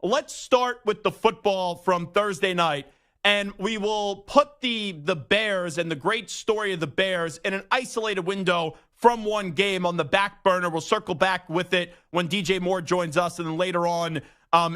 let's start with the football from Thursday night. And we will put the Bears and the great story of the Bears in an isolated window from one game on the back burner. We'll circle back with it when DJ Moore joins us and then later on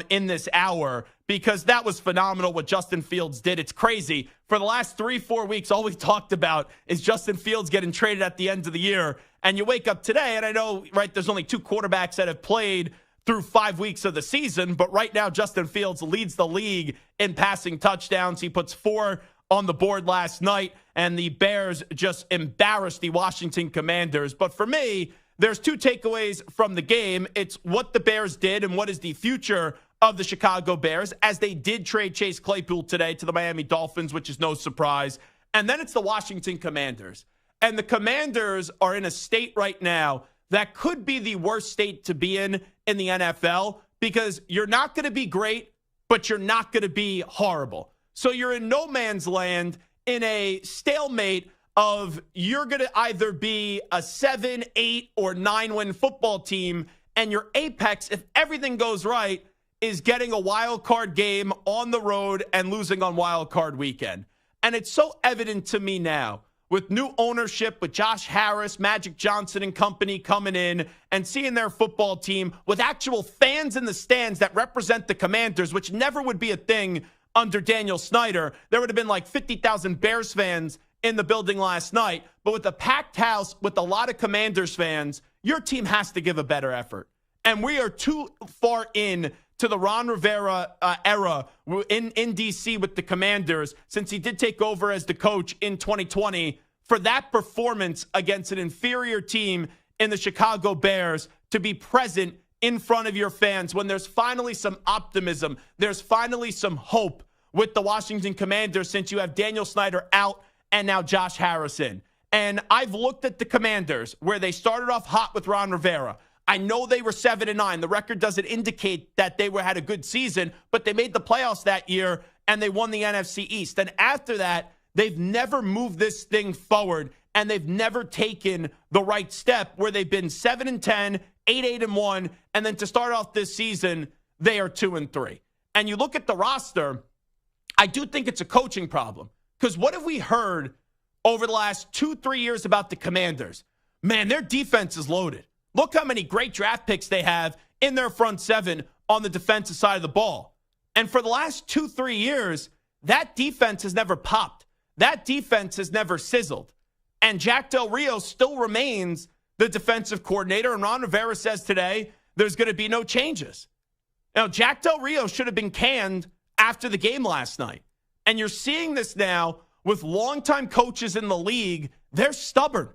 in this hour, because that was phenomenal what Justin Fields did. It's crazy. For the last 3-4 weeks, all we've talked about is Justin Fields getting traded at the end of the year. And you wake up today, and I know, right, there's only 2 quarterbacks that have played through 5 weeks of the season. But right now, Justin Fields leads the league in passing touchdowns. He puts 4 on the board last night, and the Bears just embarrassed the Washington Commanders. But for me, there's 2 takeaways from the game. It's what the Bears did and what is the future of the Chicago Bears, as they did trade Chase Claypool today to the Miami Dolphins, which is no surprise. And then it's the Washington Commanders. And the Commanders are in a state right now that could be the worst state to be in the NFL, because you're not going to be great, but you're not going to be horrible. So you're in no man's land, in a stalemate of you're going to either be a 7, 8, or 9-win football team, and your apex, if everything goes right, is getting a wild card game on the road and losing on wild card weekend. And it's so evident to me now, with new ownership, with Josh Harris, Magic Johnson and company coming in, and seeing their football team with actual fans in the stands that represent the Commanders, which never would be a thing under Daniel Snyder. There would have been like 50,000 Bears fans in the building last night. But with a packed house with a lot of Commanders fans, your team has to give a better effort. And we are too far in to the Ron Rivera era in D.C. with the Commanders, since he did take over as the coach in 2020, for that performance against an inferior team in the Chicago Bears to be present in front of your fans when there's finally some optimism, there's finally some hope with the Washington Commanders, since you have Daniel Snyder out and now Josh Harris in. And I've looked at the Commanders, where they started off hot with Ron Rivera. I know they were 7-9. The record doesn't indicate that they had a good season, but they made the playoffs that year and they won the NFC East. And after that, they've never moved this thing forward, and they've never taken the right step, where they've been 7-10, 8-1, and then to start off this season, they are 2-3. And you look at the roster, I do think it's a coaching problem, because what have we heard over the last 2-3 years about the Commanders? Man, their defense is loaded. Look how many great draft picks they have in their front 7 on the defensive side of the ball. And for the last 2-3 years, that defense has never popped. That defense has never sizzled. And Jack Del Rio still remains the defensive coordinator. And Ron Rivera says today there's going to be no changes. Now, Jack Del Rio should have been canned after the game last night. And you're seeing this now with longtime coaches in the league. They're stubborn.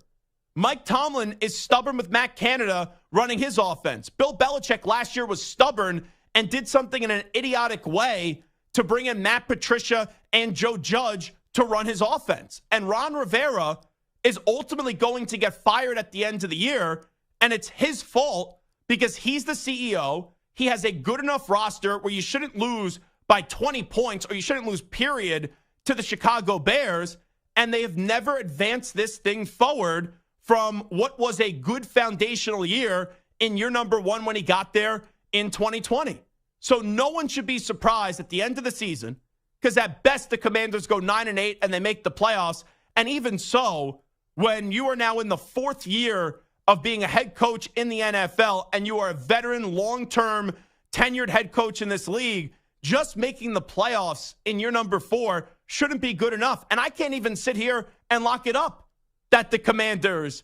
Mike Tomlin is stubborn with Matt Canada running his offense. Bill Belichick last year was stubborn and did something in an idiotic way to bring in Matt Patricia and Joe Judge to run his offense. And Ron Rivera is ultimately going to get fired at the end of the year, and it's his fault because he's the CEO. He has a good enough roster where you shouldn't lose by 20 points, or you shouldn't lose, period, to the Chicago Bears, and they have never advanced this thing forward from what was a good foundational year in year number 1 when he got there in 2020. So no one should be surprised at the end of the season, because at best the Commanders go 9-8 and they make the playoffs. And even so, when you are now in the 4th year of being a head coach in the NFL and you are a veteran, long-term, tenured head coach in this league, just making the playoffs in year number 4 shouldn't be good enough. And I can't even sit here and lock it up that the Commanders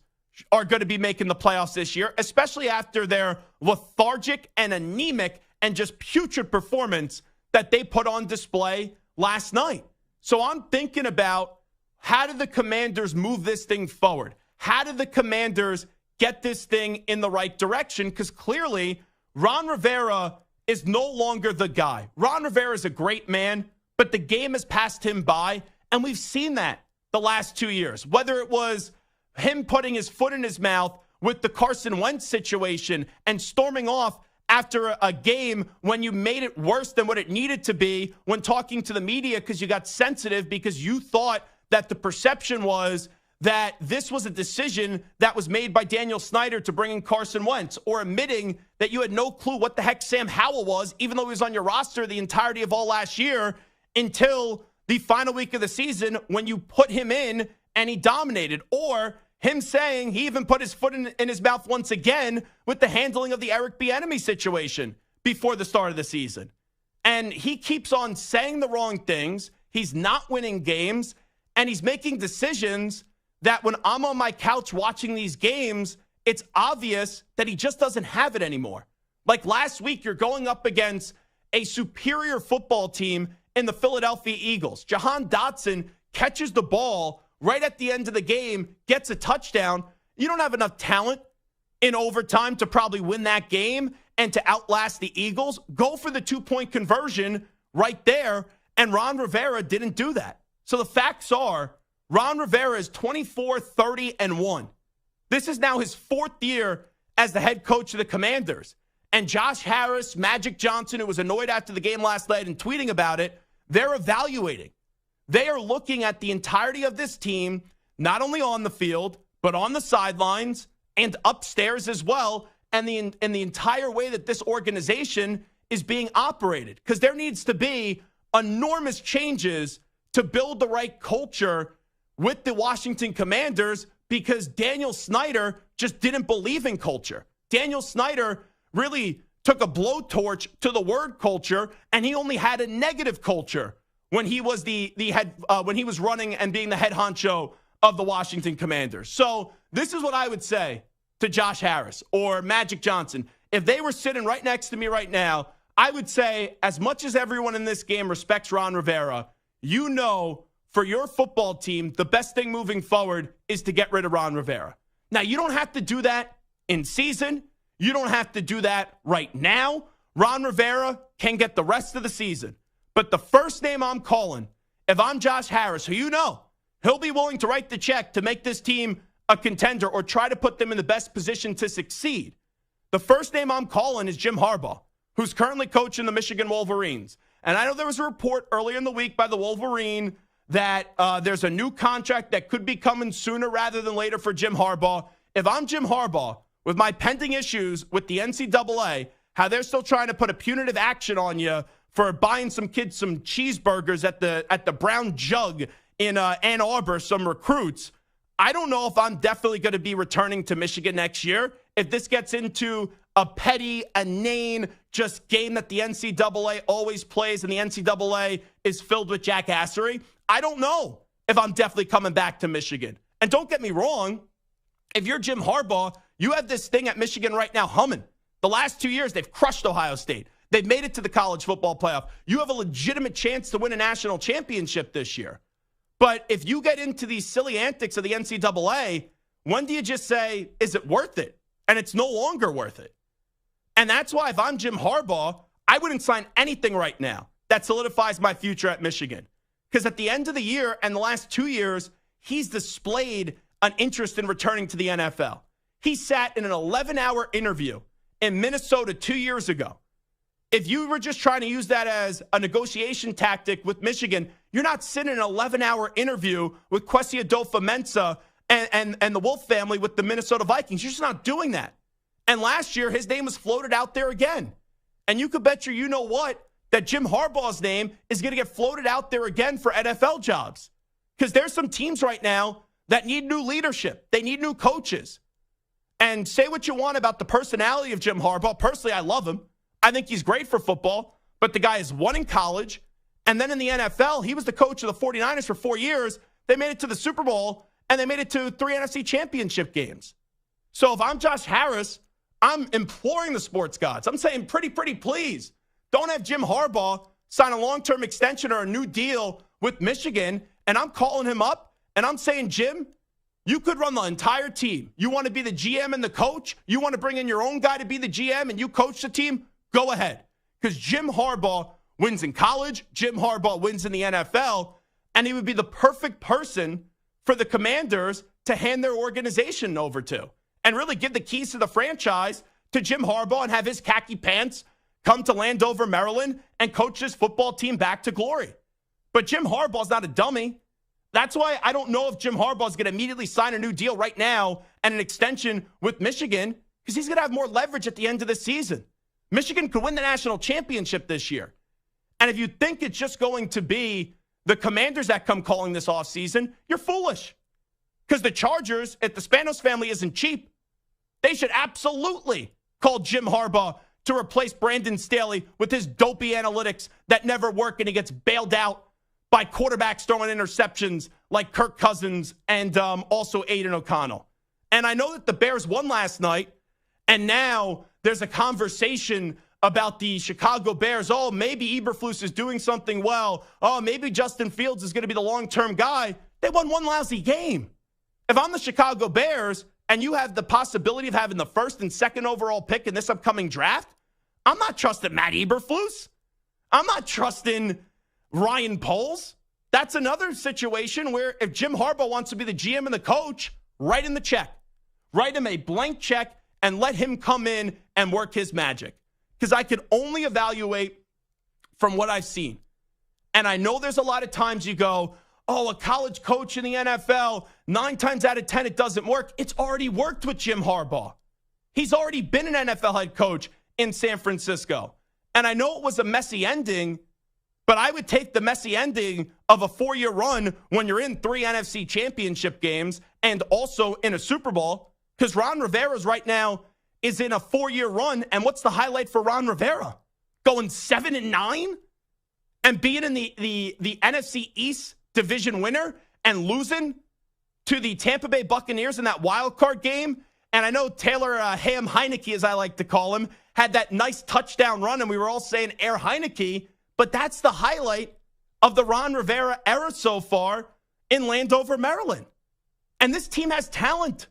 are going to be making the playoffs this year, especially after their lethargic and anemic and just putrid performance that they put on display last night. So I'm thinking about, how did the Commanders move this thing forward? How did the Commanders get this thing in the right direction? Because clearly, Ron Rivera is no longer the guy. Ron Rivera is a great man, but the game has passed him by, and we've seen that the last 2 years. Whether it was him putting his foot in his mouth with the Carson Wentz situation and storming off after a game when you made it worse than what it needed to be when talking to the media because you got sensitive because you thought that the perception was that this was a decision that was made by Daniel Snyder to bring in Carson Wentz, or admitting that you had no clue what the heck Sam Howell was, even though he was on your roster the entirety of all last year, until the final week of the season when you put him in and he dominated. Or him saying he even put his foot in his mouth once again with the handling of the Eric Bieniemy situation before the start of the season. And he keeps on saying the wrong things. He's not winning games, and he's making decisions that when I'm on my couch watching these games, it's obvious that he just doesn't have it anymore. Like last week, you're going up against a superior football team in the Philadelphia Eagles. Jahan Dotson catches the ball right at the end of the game, gets a touchdown. You don't have enough talent in overtime to probably win that game and to outlast the Eagles. Go for the 2-point conversion right there, and Ron Rivera didn't do that. So the facts are, Ron Rivera is 24-30-1. This is now his fourth year as the head coach of the Commanders. And Josh Harris, Magic Johnson, who was annoyed after the game last night and tweeting about it, they're evaluating. They are looking at the entirety of this team, not only on the field, but on the sidelines and upstairs as well, and the entire way that this organization is being operated. Because there needs to be enormous changes to build the right culture with the Washington Commanders, because Daniel Snyder just didn't believe in culture. Daniel Snyder really took a blowtorch to the word culture, and he only had a negative culture when he was the head when he was running and being the head honcho of the Washington Commanders. So this is what I would say to Josh Harris or Magic Johnson. If they were sitting right next to me right now, I would say, as much as everyone in this game respects Ron Rivera, you know, for your football team, the best thing moving forward is to get rid of Ron Rivera. Now, you don't have to do that in season. You don't have to do that right now. Ron Rivera can get the rest of the season. But the first name I'm calling, if I'm Josh Harris, who you know, he'll be willing to write the check to make this team a contender or try to put them in the best position to succeed. The first name I'm calling is Jim Harbaugh, who's currently coaching the Michigan Wolverines. And I know there was a report earlier in the week by the Wolverine that there's a new contract that could be coming sooner rather than later for Jim Harbaugh. If I'm Jim Harbaugh, with my pending issues with the NCAA, how they're still trying to put a punitive action on you for buying some kids some cheeseburgers at the Brown Jug in Ann Arbor, some recruits, I don't know if I'm definitely going to be returning to Michigan next year. If this gets into a petty, inane, just game that the NCAA always plays and the NCAA is filled with jackassery, I don't know if I'm definitely coming back to Michigan. And don't get me wrong, if you're Jim Harbaugh, you have this thing at Michigan right now humming. The last 2 years, they've crushed Ohio State. They've made it to the college football playoff. You have a legitimate chance to win a national championship this year. But if you get into these silly antics of the NCAA, when do you just say, is it worth it? And it's no longer worth it. And that's why if I'm Jim Harbaugh, I wouldn't sign anything right now that solidifies my future at Michigan. Because at the end of the year and the last 2 years, he's displayed an interest in returning to the NFL. He sat in an 11-hour interview in Minnesota 2 years ago. If you were just trying to use that as a negotiation tactic with Michigan, you're not sitting in an 11-hour interview with Kwesi Adolfo-Mensah and the Wolf family with the Minnesota Vikings. You're just not doing that. And last year, his name was floated out there again. And you could bet you know what, that Jim Harbaugh's name is going to get floated out there again for NFL jobs. Because there's some teams right now that need new leadership. They need new coaches. And say what you want about the personality of Jim Harbaugh. Personally, I love him. I think he's great for football. But the guy has won in college. And then in the NFL, he was the coach of the 49ers for 4 years. They made it to the Super Bowl, and they made it to 3 NFC championship games. So if I'm Josh Harris, I'm imploring the sports gods. I'm saying pretty please. Don't have Jim Harbaugh sign a long-term extension or a new deal with Michigan. And I'm calling him up, and I'm saying, Jim, you could run the entire team. You want to be the GM and the coach? You want to bring in your own guy to be the GM and you coach the team? Go ahead. Because Jim Harbaugh wins in college. Jim Harbaugh wins in the NFL. And he would be the perfect person for the Commanders to hand their organization over to. And really give the keys to the franchise to Jim Harbaugh and have his khaki pants come to Landover, Maryland, and coach this football team back to glory. But Jim Harbaugh's not a dummy. That's why I don't know if Jim Harbaugh is going to immediately sign a new deal right now and an extension with Michigan, because he's going to have more leverage at the end of the season. Michigan could win the national championship this year. And if you think it's just going to be the Commanders that come calling this offseason, you're foolish. Because the Chargers, if the Spanos family isn't cheap, they should absolutely call Jim Harbaugh to replace Brandon Staley with his dopey analytics that never work, and he gets bailed out by quarterbacks throwing interceptions like Kirk Cousins and also Aiden O'Connell. And I know that the Bears won last night, and now there's a conversation about the Chicago Bears. Oh, maybe Eberflus is doing something well. Oh, maybe Justin Fields is going to be the long-term guy. They won one lousy game. If I'm the Chicago Bears and you have the possibility of having the first and second overall pick in this upcoming draft, I'm not trusting Matt Eberflus. I'm not trusting Ryan Poles. That's another situation where if Jim Harbaugh wants to be the GM and the coach, write him the check. Write him a blank check and let him come in and work his magic. Because I can only evaluate from what I've seen. And I know there's a lot of times you go, oh, a college coach in the NFL, 9 times out of 10 it doesn't work. It's already worked with Jim Harbaugh. He's already been an NFL head coach in San Francisco. And I know it was a messy ending, but I would take the messy ending of a 4-year run when you're in 3 NFC championship games and also in a Super Bowl, because Ron Rivera's right now is in a 4-year run. And what's the highlight for Ron Rivera? Going 7-9 and being in the NFC East division winner and losing to the Tampa Bay Buccaneers in that wild card game. And I know Taylor Ham Heineke, as I like to call him, had that nice touchdown run, and we were all saying Air Heineke. But that's the highlight of the Ron Rivera era so far in Landover, Maryland. And this team has talent.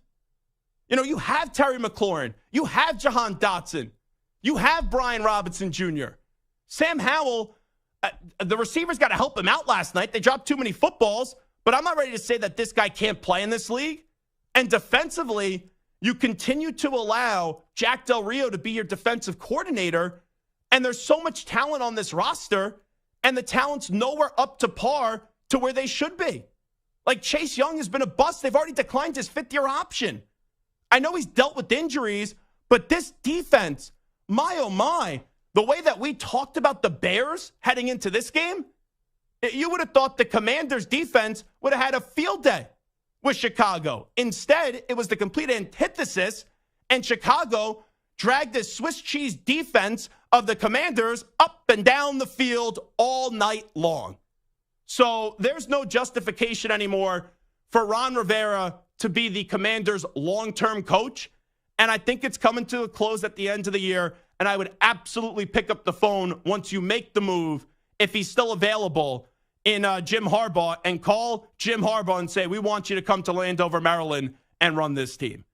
You know, you have Terry McLaurin. You have Jahan Dotson. You have Brian Robinson Jr. Sam Howell, the receivers got to help him out last night. They dropped too many footballs, but I'm not ready to say that this guy can't play in this league. And defensively, you continue to allow Jack Del Rio to be your defensive coordinator, and there's so much talent on this roster, and the talent's nowhere up to par to where they should be. Like Chase Young has been a bust. They've already declined his 5th-year option. I know he's dealt with injuries, but this defense, my oh my, the way that we talked about the Bears heading into this game, you would have thought the Commanders' defense would have had a field day with Chicago. Instead, it was the complete antithesis, and Chicago dragged this Swiss cheese defense of the Commanders up and down the field all night long. So there's no justification anymore for Ron Rivera to be the Commanders' long-term coach. And I think it's coming to a close at the end of the year. And I would absolutely pick up the phone once you make the move, if he's still available, in Jim Harbaugh, and call Jim Harbaugh and say, we want you to come to Landover, Maryland and run this team.